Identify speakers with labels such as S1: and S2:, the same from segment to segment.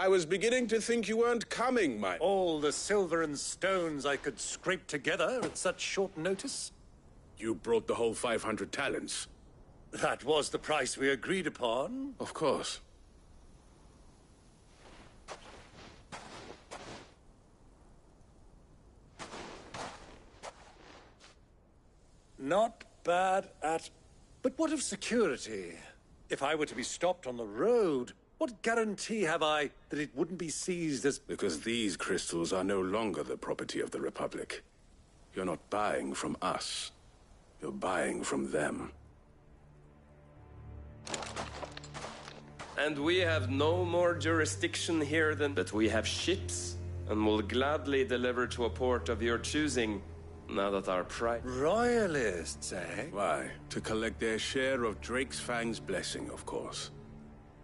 S1: I was beginning to think you weren't coming, my...
S2: All the silver and stones I could scrape together at such short notice?
S1: You brought the whole 500 talents.
S2: That was the price we agreed upon.
S1: Of course.
S2: Not bad at... But what of security? If I were to be stopped on the road, what guarantee have I that it wouldn't be seized as...
S1: Because these crystals are no longer the property of the Republic. You're not buying from us. You're buying from them.
S3: And we have no more jurisdiction here than that we have ships, and will gladly deliver to a port of your choosing, now that our price...
S2: Royalists, eh?
S1: Why? To collect their share of Drake's Fang's blessing, of course.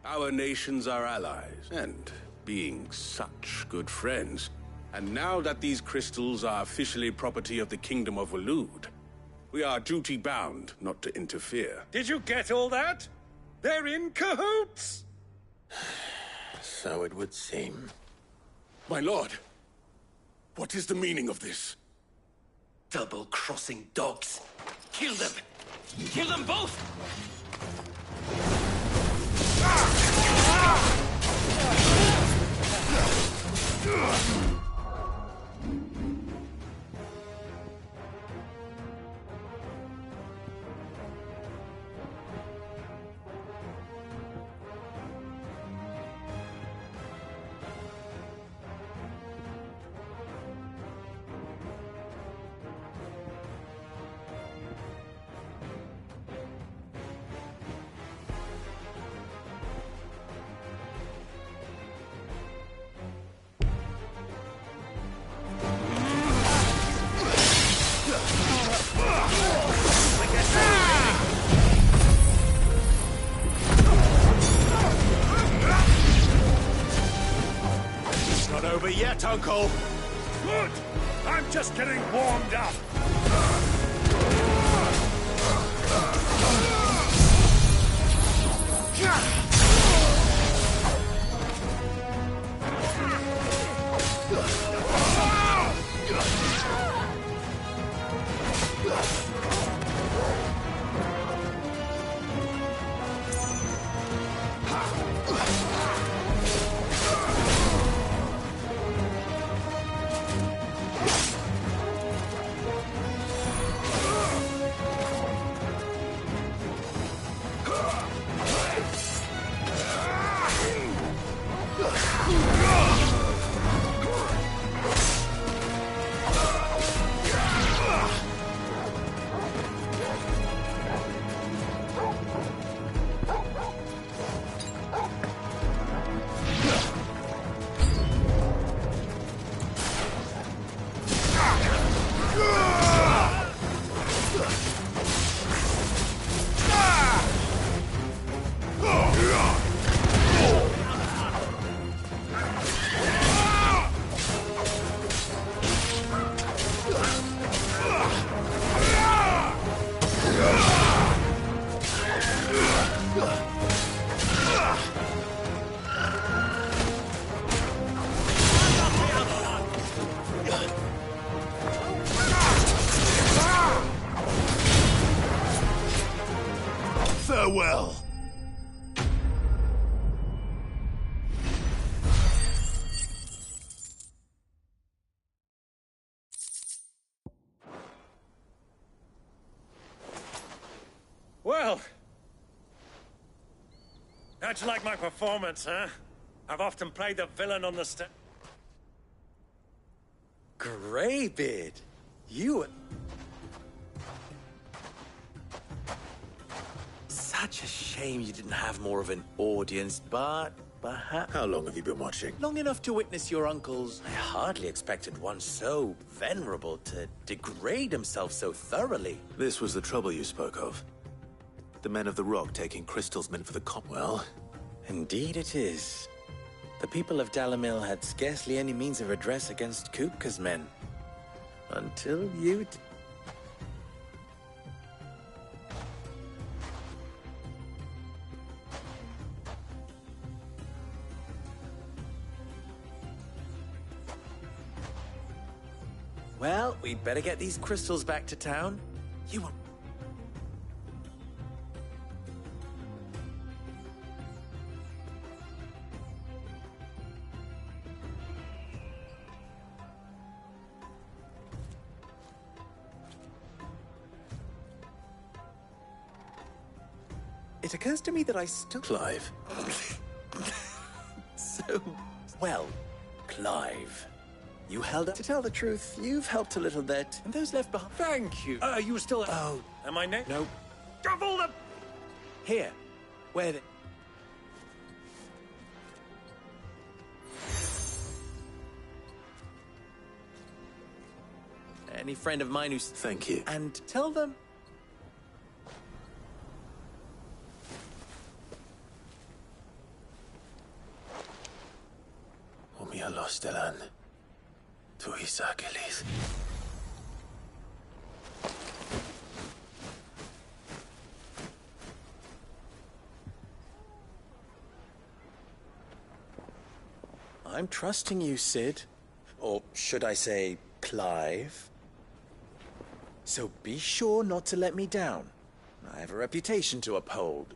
S1: Our nations are allies, and being such good friends. And now that these crystals are officially property of the Kingdom of Waloed, we are duty-bound not to interfere.
S2: Did you get all that? They're in cahoots!
S4: So it would seem.
S1: My lord, what is the meaning of this?
S3: Double-crossing dogs! Kill them! Kill them both!
S2: Not over yet, Uncle! Good! I'm just getting warmed up!
S4: Farewell.
S2: Well, how'd you like my performance, huh? I've often played the villain on the stage.
S4: Greybeard, you... Such a shame you didn't have more of an audience, but perhaps...
S5: How long have you been watching?
S4: Long enough to witness your uncle's... I hardly expected one so venerable to degrade himself so thoroughly.
S5: This was the trouble you spoke of. The men of the Rock taking crystals meant for the
S4: Well, indeed it is. The people of Dalamil had scarcely any means of redress against Kupka's men. Until you... Well, we'd better get these crystals back to town. You will... It occurs to me that I still...
S5: Clive.
S4: So, well, Clive. You held up. To tell the truth, you've helped a little that, and those left behind...
S2: Thank you. You were still... Oh. Am I next?
S4: No.
S2: Double the...
S4: Here. Where the... Any friend of mine who's...
S5: Thank you.
S4: And tell them...
S5: Stelan. Tu Isakelis.
S4: I'm trusting you, Sid. Or should I say, Clive? So be sure not to let me down. I have a reputation to uphold.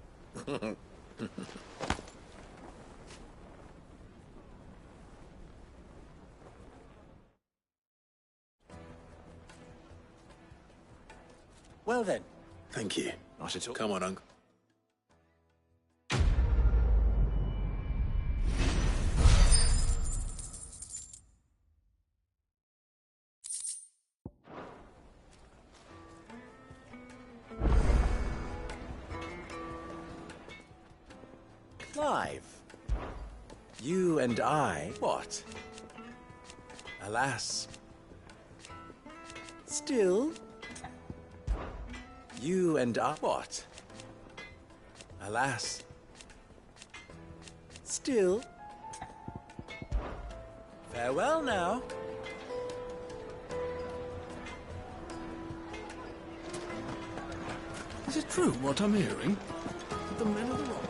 S4: Well then.
S5: Thank you.
S4: Not at all.
S5: Come on, Uncle.
S4: Clive. You and I... What? Alas. Still... You and I... What? Alas. Still... Farewell now.
S6: Is it true what I'm hearing? That the men of the rock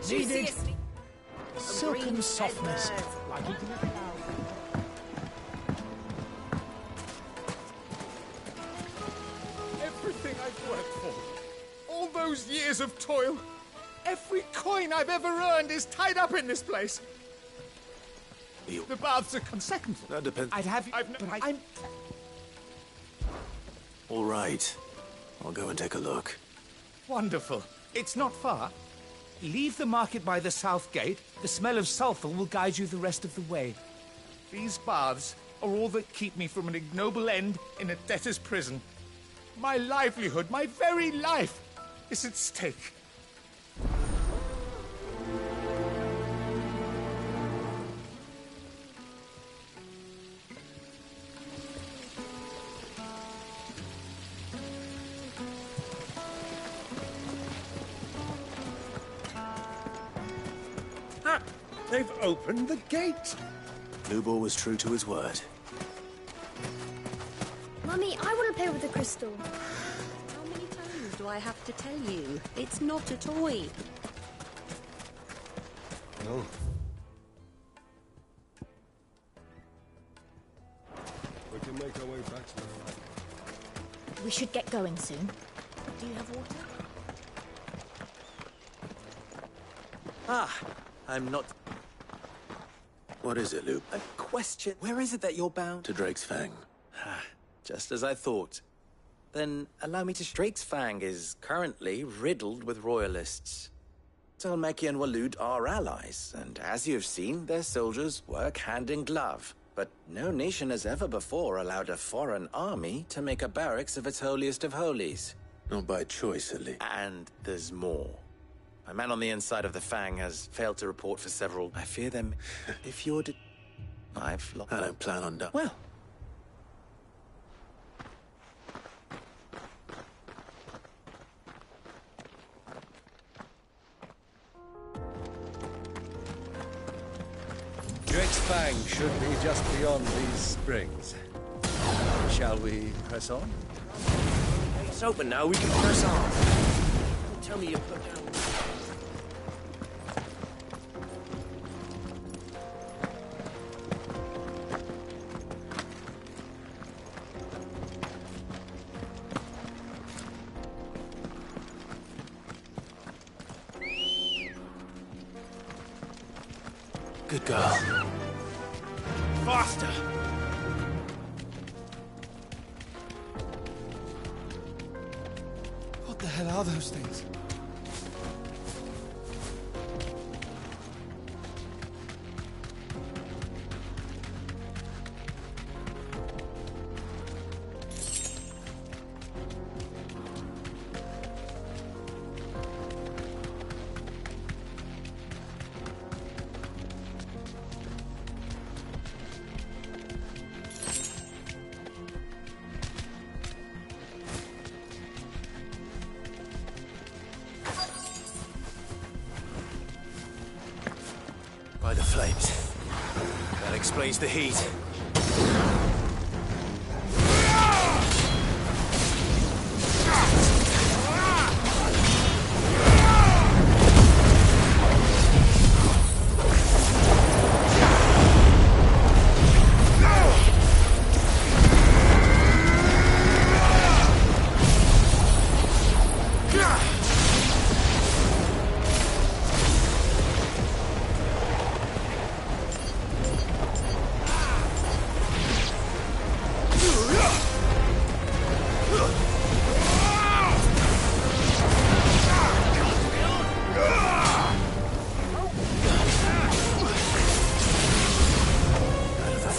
S7: Needed
S6: silken softness, like it.
S8: Everything I've worked for, all those years of toil, every coin I've ever earned is tied up in this place. The baths are on second floor.
S5: That depends.
S8: I'd have you, but I'm...
S5: All right. I'll go and take a look.
S8: Wonderful. It's not far. Leave the market by the south gate. The smell of sulphur will guide you the rest of the way. These baths are all that keep me from an ignoble end in a debtor's prison. My livelihood, my very life, is at stake.
S2: They've opened the gate.
S5: Lubor was true to his word.
S7: Mummy, I want to play with the crystal. How many times do I have to tell you? It's not a toy.
S2: Oh.
S6: We can make our way back to the flat.
S9: We should get going soon. Do you have water?
S4: Ah, I'm not...
S5: What is it, Luke?
S4: A question. Where is it that you're bound?
S5: To Drake's Fang.
S4: Just as I thought. Then allow me to... Drake's Fang is currently riddled with royalists. Talmeki and Walud are allies, and as you've seen, their soldiers work hand in glove. But no nation has ever before allowed a foreign army to make a barracks of its holiest of holies.
S5: Not by choice, at least.
S4: And there's more. A man on the inside of the Fang has failed to report for several... I fear them. If you're... I've lost...
S5: I don't plan on that.
S4: Well...
S2: Drake's Fang should be just beyond these springs. Shall we press on?
S3: It's open now, we can press on. Don't tell me you put down...
S5: Good girl.
S8: Faster! What the hell are those things?
S5: By the flames. That explains the heat.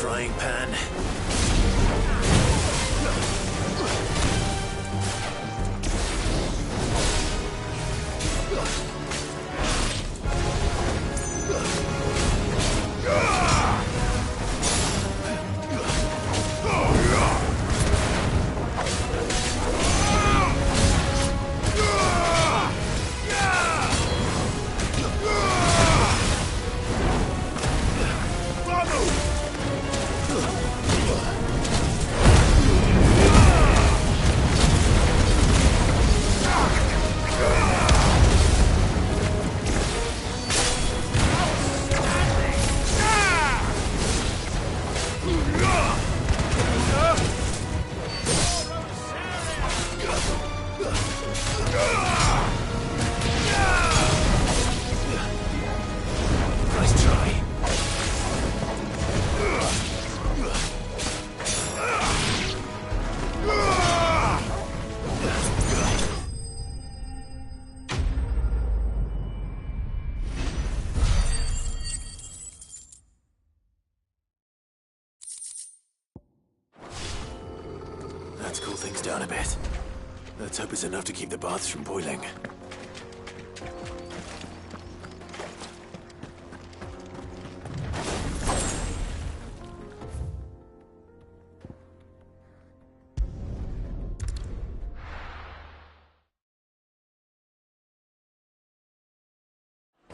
S5: Frying pan. Nice try. Let's cool things down a bit. Let's hope it's enough to keep the baths from boiling.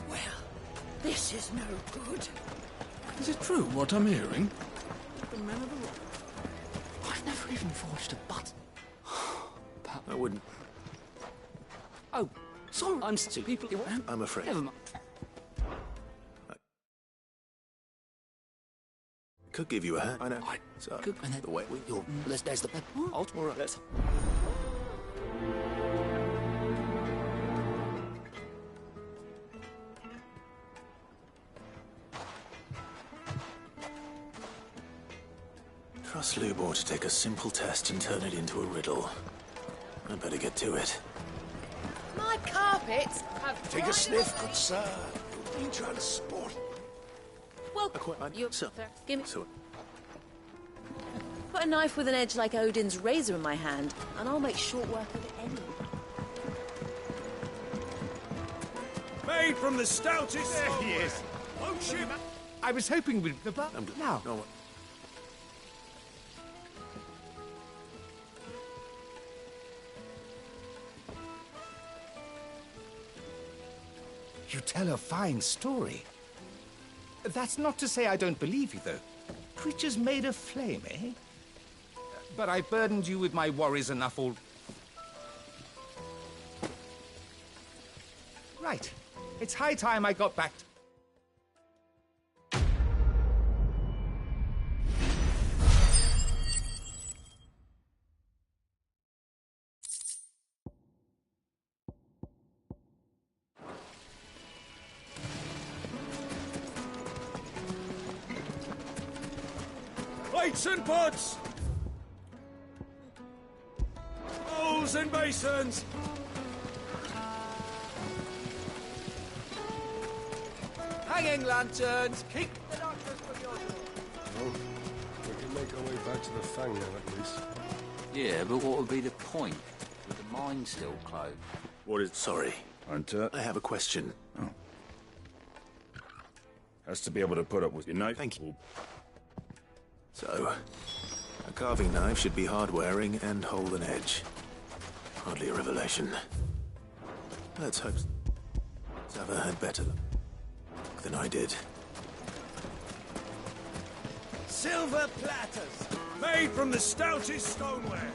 S10: Well, this is no good.
S6: Is it true what I'm hearing?
S10: The men of the rock. I've never even forged a button.
S5: I wouldn't.
S10: Oh, sorry. I'm stupid.
S5: I'm afraid.
S10: Never mind.
S5: Could give you a hand. I know.
S10: Right.
S5: So,
S10: Good. And then
S5: the way we...
S10: there's the... All right, let's...
S5: Trust Lubor to take a simple test and turn it into a riddle. I'd better get to it.
S7: My carpets have...
S6: Take a sniff, good sir. You'll be transported.
S7: Well,
S5: You... So,
S7: give me...
S5: so,
S7: Put a knife with an edge like Odin's razor in my hand, and I'll make short work of any.
S2: Made from the stoutest...
S8: There he is.
S2: Oh, shit!
S8: I was hoping we'd... Now.
S5: no,
S8: You tell a fine story. That's not to say I don't believe you, though. Creatures made of flame, eh? But I burdened you with my worries enough all... Right. It's high time I got back to...
S2: Plates and pots! Bowls and basins!
S8: Hanging lanterns! Keep the darkness from your door!
S6: Well, we can make our way back to the Fang now, at least.
S10: Yeah, but what would be the point? With the mine still closed.
S5: What is... Sorry.
S6: Hunter
S5: I have a question.
S6: has to be able to put up with your knife.
S5: Thank you. So, a carving knife should be hard-wearing and hold an edge. Hardly a revelation. Let's hope Zava had better luck than I did.
S2: Silver platters, made from the stoutest stoneware.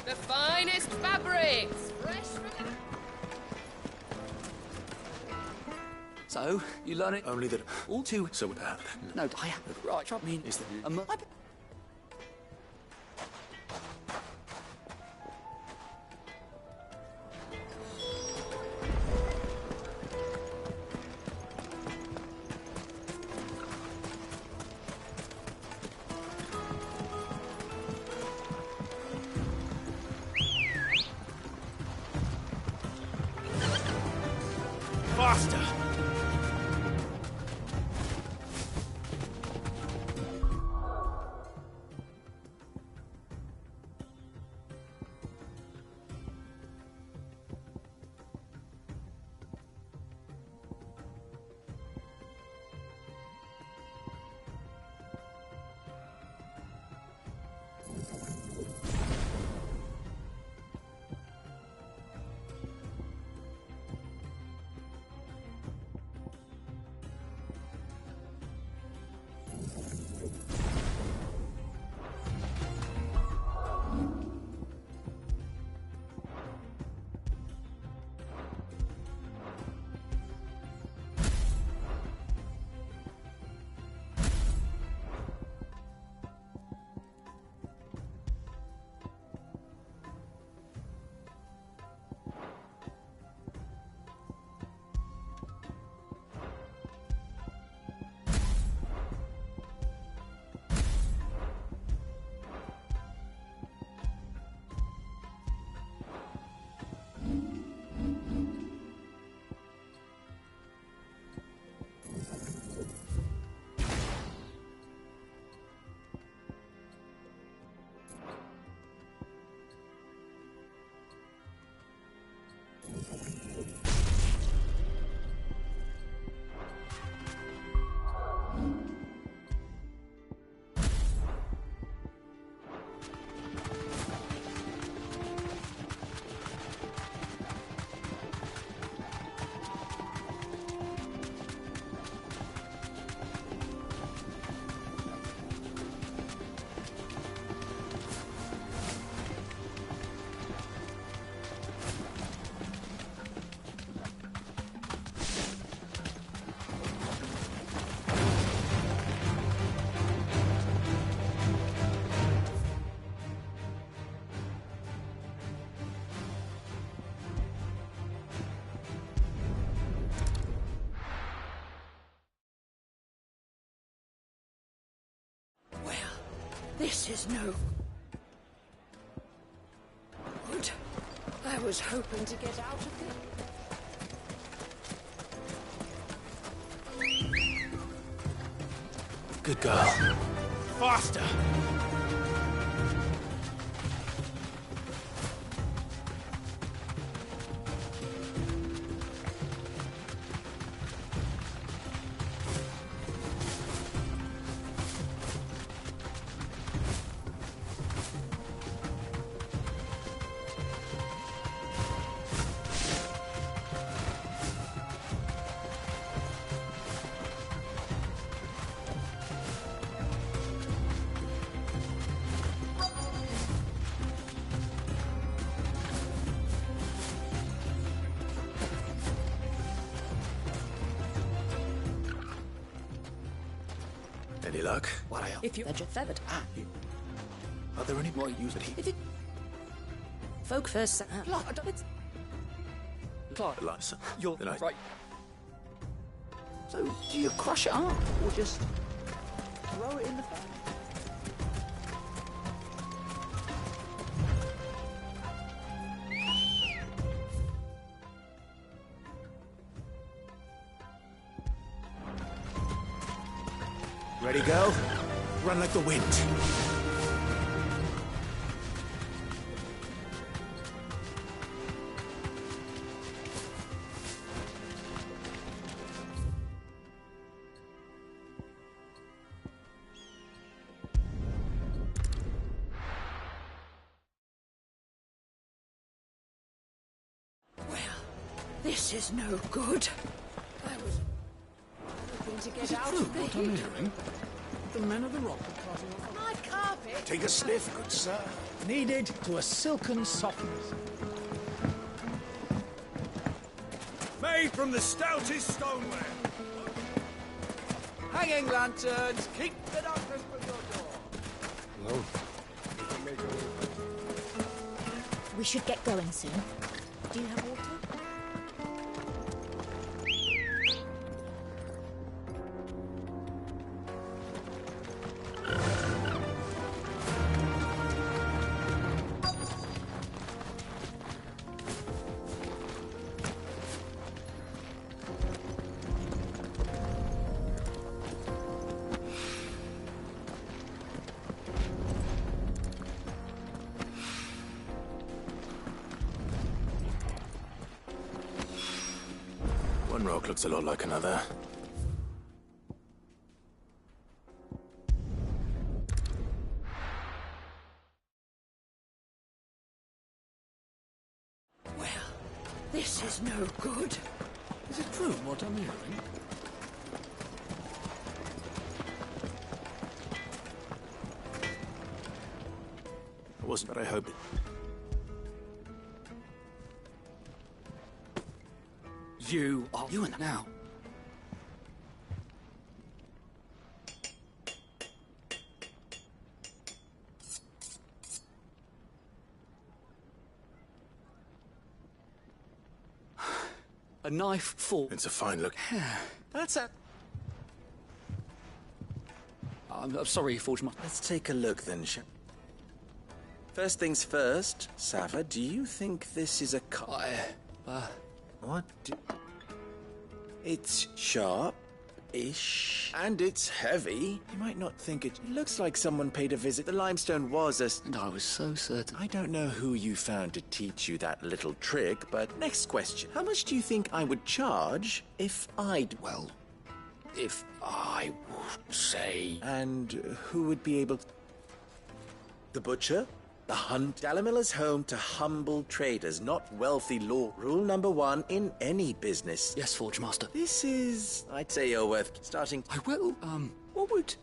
S11: The finest fabrics, fresh from...
S10: So, you learn it
S5: Only that...
S10: all too...
S5: So,
S10: No, I haven't. Right, I mean...
S5: Is that...
S2: Faster!
S11: This is no good. I was hoping to get out of here.
S5: Good girl.
S2: Faster!
S5: Any luck?
S10: What I...
S11: If you are feathered.
S5: Are there any more use that he...
S11: If it... Folk first... It's...
S10: climb.
S5: You're
S10: right. So, do you crush it up, or just throw it in the fire?
S5: Ready, go? Run like the wind.
S11: This is no good. I was hoping to get out of
S6: What I'm hearing? The men of the rock are carting off.
S11: my carpet.
S6: Take a sniff, good sir.
S8: Kneaded to a silken softness.
S6: Made from the stoutest stoneware.
S4: Hanging lanterns, keep the darkness from your door.
S6: Hello. We can make our way back.
S9: We should get going soon. Do you have water?
S5: One rock looks a lot like another.
S11: Well, this is no good.
S6: Is it true what I'm hearing?
S5: It wasn't, but I hope it.
S10: You and now. A knife fork.
S5: It's a fine look.
S10: That's it. I'm sorry, Forge Master.
S4: Let's take a look then, First things first, Sava, do you think this is a What? It's sharp-ish, and it's heavy. You might not think it. It looks like someone paid a visit. The limestone was a...
S10: And I was so certain.
S4: I don't know who you found to teach you that little trick, but next question. How much do you think I would charge if I'd...
S10: Well, if I would say...
S4: And who would be able... The butcher? The hunt. Dalamilla's home to humble traders, not wealthy law. Rule number 1 in any business.
S10: Yes, Forge Master.
S4: This is, I'd say, you're worth starting.
S10: I will. What would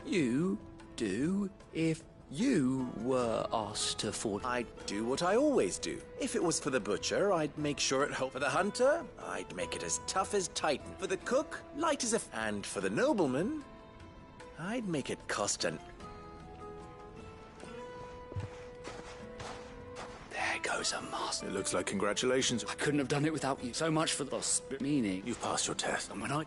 S10: you do if you were asked to forge?
S4: I'd do what I always do. If it was for the butcher, I'd make sure it held. For the hunter, I'd make it as tough as Titan. For the cook, light as a... And for the nobleman, I'd make it cost an...
S10: There goes a master.
S5: It looks like congratulations.
S10: I couldn't have done it without you. So much for the meaning.
S5: You've passed your test.
S10: And when I...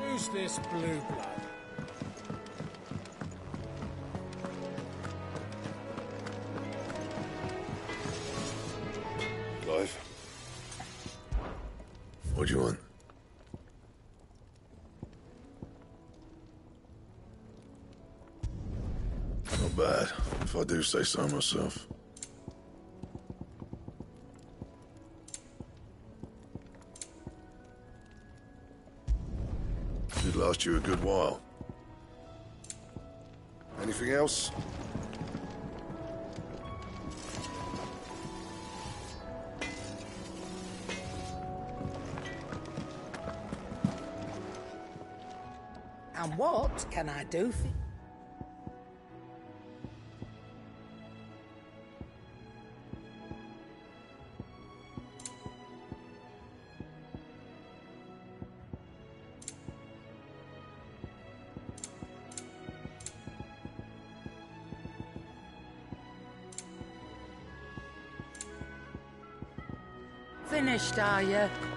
S8: Who's this blue blood?
S6: Clive? What do you want? Not bad, if I do say so myself. Should last you a good while. Anything else?
S11: And what can I do for you? Finished, are you?